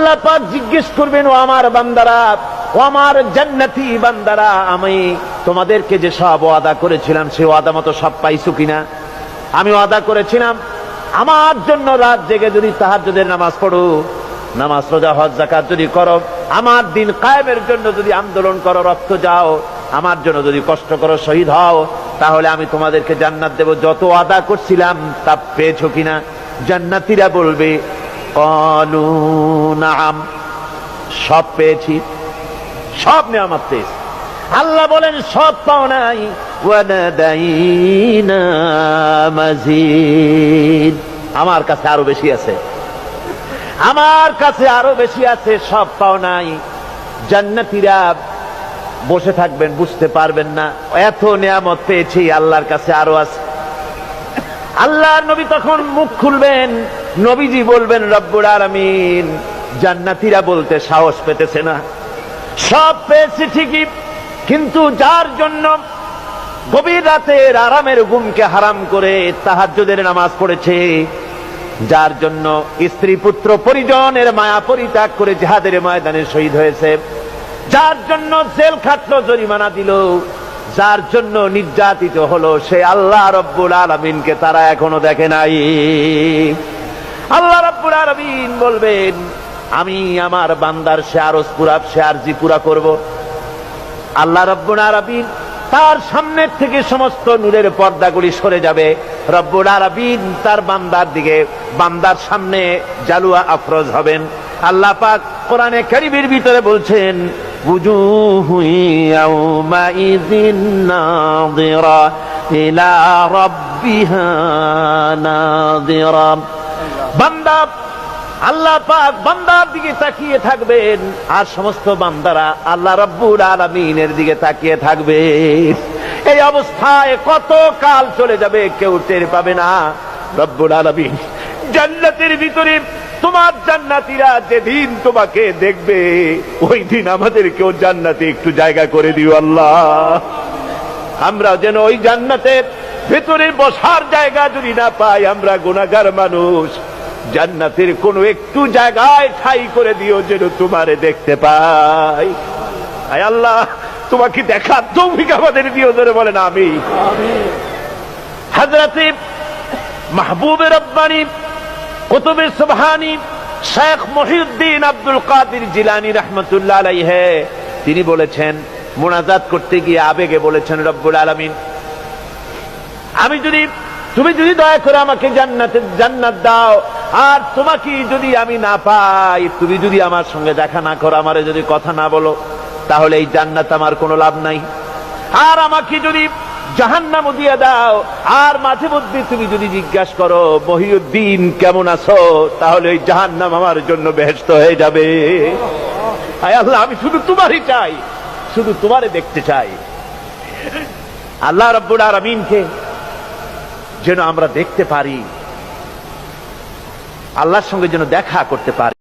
আল্লাহ পাক জিজ্ঞেস করবেন, ও আমার বান্দারা, ও আমার জান্নাতি বান্দারা, আমি তোমাদেরকে যে সব ওয়াদা করেছিলাম সে ওয়াদা মতো সব পাইছো কিনা? আমি ওয়াদা করেছিলাম আমার জন্য রাত জেগে যদি তাহাজ্জুদের নামাজ পড়ো, নামাজ রোজা হজ যাকাত যদি করো, আমার দিন কায়েমের জন্য যদি আন্দোলন করো, রক্ত যাও, আমার জন্য যদি কষ্ট করো, শহীদ হও, তাহলে আমি তোমাদেরকে জান্নাত দেব। যত ওয়াদা করছিলাম তা পেয়েছো কিনা? জান্নাতীরা বলবে ক্বালু নাআম, সব পেয়েছি, সব নেয়ামত পেয়েছি। আল্লাহ বলেন সব পাও নাই, ওয়ালাদাইনা মাজিদ, আমার কাছে আরো বেশি আছে, আমার কাছে আরো বেশি আছে, সব পাও নাই। জান্নাতীরা বসে থাকবেন, বুঝতে পারবেন না এত নেয়ামত পেয়েছি, আল্লাহর কাছে আরো আছে। আল্লাহর নবী তখন মুখ খুলবেন, নবীজি বলবেন রব্বুল আলামিন, জান্নাতীরা বলতে সাহস পেতেছে না, সব পেয়েছি ঠিকই, কিন্তু যার জন্য গভীর রাতের আরামের ঘুমকে হারাম করে তাহাজ্জুদের নামাজ পড়েছে, যার জন্য স্ত্রী পুত্র পরিজনের মায়া পরিত্যাগ করে জিহাদের ময়দানে শহীদ হয়েছে, যার জন্য জেল খাটলো, জরিমানা দিল, যার জন্য নির্যাতিত হলো, সে আল্লাহ রব্বুল আলামিনকে তারা এখনো দেখে নাই। আল্লাহ রব্বুল আলামিন বলবেন, আমি আমার বান্দার সে আরজ পুরা, সে আরজি পুরা করব। আল্লাহ রব্বুল আলামিন তার সামনের থেকে সমস্ত নূরের পর্দাগুলি সরে যাবে, রব্বুল আলামিন তার বান্দার দিকে, বান্দার সামনে জালুয়া আফরোজ হবেন। আল্লাহ পাক কোরআনে কারীমের ভিতরে বলছেন, ওয়াজুহু ইয়াওমাইযিন নাযিরা ইলা রাব্বিহা নাযিরা। বান্দা, আল্লাহ পাক বান্দার দিকে তাকিয়ে থাকবেন, আর সমস্ত বান্দারা আল্লাহ রাব্বুল আলামিনের দিকে তাকিয়ে থাকবে। এই অবস্থায় কত কাল চলে যাবে কেউ টের পাবে না। রব্বুল আলামিন জান্নাতের ভিতরে তোমার জান্নাতীরা যেদিন তোমাকে দেখবে, ওই দিন আমাদেরকেও জান্নাতে একটু জায়গা করে দিও আল্লাহ। আমরা যেন ওই জান্নাতের ভেতরে বসার জায়গা যদি না পাই, আমরা গুনাহগার মানুষ, জান্নাতের কোনো একটু জায়গায় ঠাই করে দিও যেন তোমারে দেখতে পাই। আয় আল্লাহ, তোমাকে দেখার তৌফিক আমাদের দিও, ধরে বলেন আমিন। হযরতে মাহবুবে রব্বানী কুতুবে সুবহানী শেখ মহিউদ্দিন আব্দুল কাদের জিলানী রাহমাতুল্লাহ আলাইহি, তিনি বলেছেন, মুনাজাত করতে গিয়ে আবেগে বলেছেন, রব্বুল আলামিন, আমি যদি, তুমি যদি দয়া করে আমাকে জান্নাত দাও, আর তোমাকে যদি আমি না পাই, তুমি যদি আমার সঙ্গে দেখা না করো, আমারে যদি কথা না বলো, তাহলে এই জান্নাত আমার কোনো লাভ নাই। আর আমাকে যদি জাহান্নামও দিয়ে দাও, আর মাঝে মধ্যে তুমি যদি জিজ্ঞাসা করো মহিউদ্দিন কেমন আছো, তাহলে এই জাহান্নাম আমার জন্য বেহেশত হয়ে যাবে। আয় আল্লাহ, আমি শুধু তোমারই চাই, শুধু তোমারে দেখতে চাই। আল্লাহ রাব্বুল আলামিনকে যেন আমরা দেখতে পারি, আল্লাহর সঙ্গে যেন দেখা করতে পারি।